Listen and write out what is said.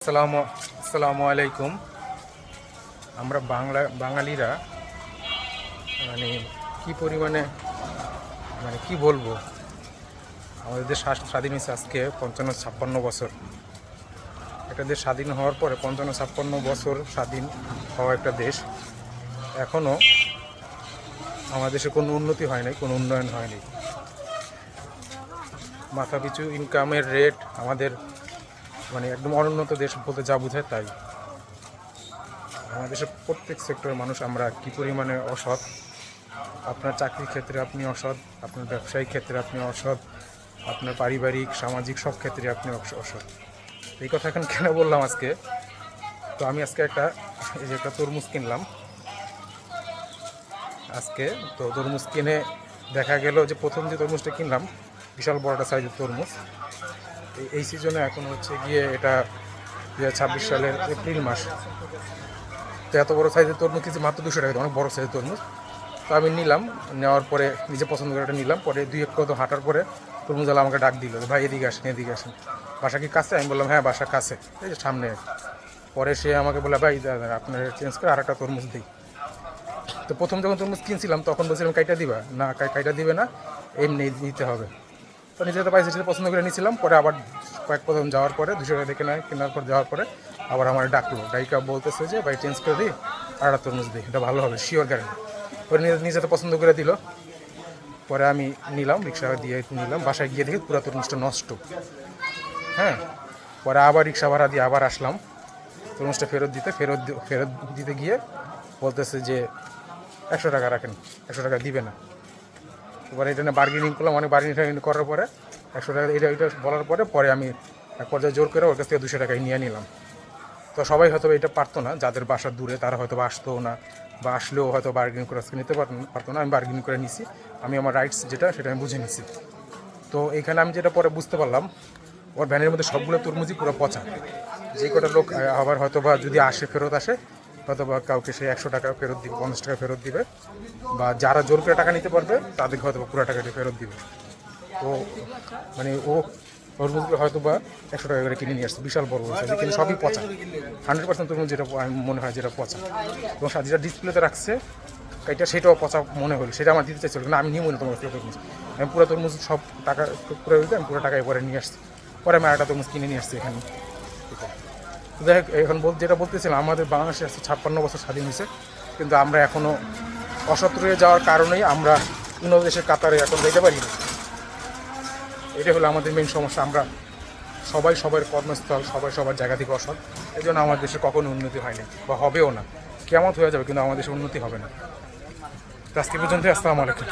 আসসালামু আলাইকুম। আমরা বাঙালিরা মানে কি পরিমাণে কি বলবো, আমাদের দেশ স্বাধীন হয়েছে আজকে 55-56 বছর। একটা দেশ স্বাধীন হওয়ার পরে 55-56 বছর স্বাধীন হওয়া একটা দেশ, এখনও আমাদের দেশে কোনো উন্নতি হয় নাই, কোনো উন্নয়ন হয়নি। মাথাপিছু ইনকামের রেট আমাদের একদম অনুন্নত দেশ বলতে যা বোঝায় তাই। আমাদের দেশের প্রত্যেক সেক্টরের মানুষ আমরা কী পরিমাণে অসৎ। আপনার চাকরির ক্ষেত্রে আপনি অসৎ, আপনার ব্যবসায়িক ক্ষেত্রে আপনি অসৎ, আপনার পারিবারিক সামাজিক সব ক্ষেত্রে আপনি অসৎ। এই কথা এখন কেন বললাম আজকে, তো আমি আজকে একটা তরমুজ কিনলাম আজকে। তো তরমুজ কিনে দেখা গেল যে প্রথম যে তরমুজটা কিনলাম বিশাল বড়টা সাইজের তরমুজ। এই সিজনে এখন হচ্ছে গিয়ে এটা 2026 সালের এপ্রিল মাস। তো এত বড় সাইজের তরমুজ কিছু মাত্র 200 টাকা, অনেক বড় সাইজের তরমুজ। তো আমি নিলাম, নেওয়ার পরে নিজে পছন্দ করে একটা নিলাম। পরে 2-1 কদম হাঁটার পরে তরমুজওয়ালা আমাকে ডাক দিল, ভাই এদিকে আসেন এদিকে আসেন, বাসা কি কাছে? আমি বললাম হ্যাঁ বাসা কাছে, এই যে সামনে। পরে সে আমাকে বলে ভাই আপনার চেঞ্জ করে আর একটা তরমুজ দিই। তো প্রথম যখন তরমুজ কিনছিলাম তখন বলছিলাম কাইটা দিবা না, কাইটা দিবে না, এমনি নিতে হবে। তো নিজে তো পাইছে, সেটা পছন্দ করে নিয়েছিলাম। পরে আবার কয়েক কদম যাওয়ার পরে 200 টাকা দেখে কেনার পর যাওয়ার পরে আবার আমার ডাকলো, ডাইকা বলতেছে যে ভাই চেঞ্জ করে দিই আর একটা তরমুজ দিই, এটা ভালো হবে শিওর গ্যারেন্টি। পরে নিজে তো পছন্দ করে দিল। পরে আমি নিলাম, রিক্সা দিয়ে নিলাম, বাসায় গিয়ে দেখি পুরো তরমুজটা নষ্ট। হ্যাঁ, পরে আবার রিক্সা ভাড়া দিয়ে আবার আসলাম তরমুজটা ফেরত দিতে গিয়ে বলতেছে যে 100 টাকা রাখেন, 100 টাকা দিবে না। এবার এটা নিয়ে বার্গেনিং করলাম, অনেক বার্গেনিং করার পরে 100 টাকা এটা বলার পরে আমি এক পর্যায়ে জোর করে ওর কাছ থেকে 200 টাকায় নিয়ে নিলাম। তো সবাই হয়তো এটা পারতো না, যাদের বাসা দূরে তারা হয়তো আসতো না, বা আসলেও হয়তো বার্গেনিং করে আজকে নিতে পারতো না। আমি বার্গেনিং করে নিছি, আমি আমার রাইটস সেটা আমি বুঝে নিছি। তো এইখানে আমি যেটা পরে বুঝতে পারলাম, ওর ভ্যানের মধ্যে সবগুলো তরমুজই পুরো পচা। যে কটা লোক আবার হয়তো বা যদি ফেরত আসে হয়তো বা কাউকে সে 100 টাকা ফেরত দিবে, 50 টাকা ফেরত দিবে, বা যারা জোর করে টাকা নিতে পারবে তাদেরকে হয়তো বা পুরো টাকাটি ফেরত দিবে। তো ও তরমুজগুলো হয়তো বা 100 টাকা করে কিনে নিয়ে আসছে, বিশাল বড় সাইজ, কিন্তু সবই পচা। 100% তরমুজ যেটা মনে হয় যেটা পচা, এবং যেটা ডিসপ্লেতে রাখছে এটা সেটাও পচা মনে হলো, সেটা আমার দিতে চাইছিল না, আমি নিয়ে মনে তোমার তরমুজ। আমি পুরো তরমুজ সব টাকা পুরো আমি পুরো টাকায় পরে নিয়ে আসছি। পরে আমি একটা তরমুজ কিনে নিয়ে আসছি এখানে। যাই হোক, এখন যেটা বলতেছিলাম, আমাদের বাংলাদেশে আসছে 56 বছর স্বাধীন হয়েছে, কিন্তু আমরা এখনও অসৎ রয়ে যাওয়ার কারণেই আমরা উন্নত দেশের কাতারে এখন যেতে পারি না। এটা হলো আমাদের মেন সমস্যা। আমরা সবার কর্মস্থল, সবার জায়গা থেকে অসৎ, এই জন্য আমাদের দেশে কখনো উন্নতি হয়নি বা হবেও না। কেমন হয়ে যাবে কিন্তু আমাদের দেশে উন্নতি হবে না। আজকে পর্যন্ত, আসসালামু আলাইকুম।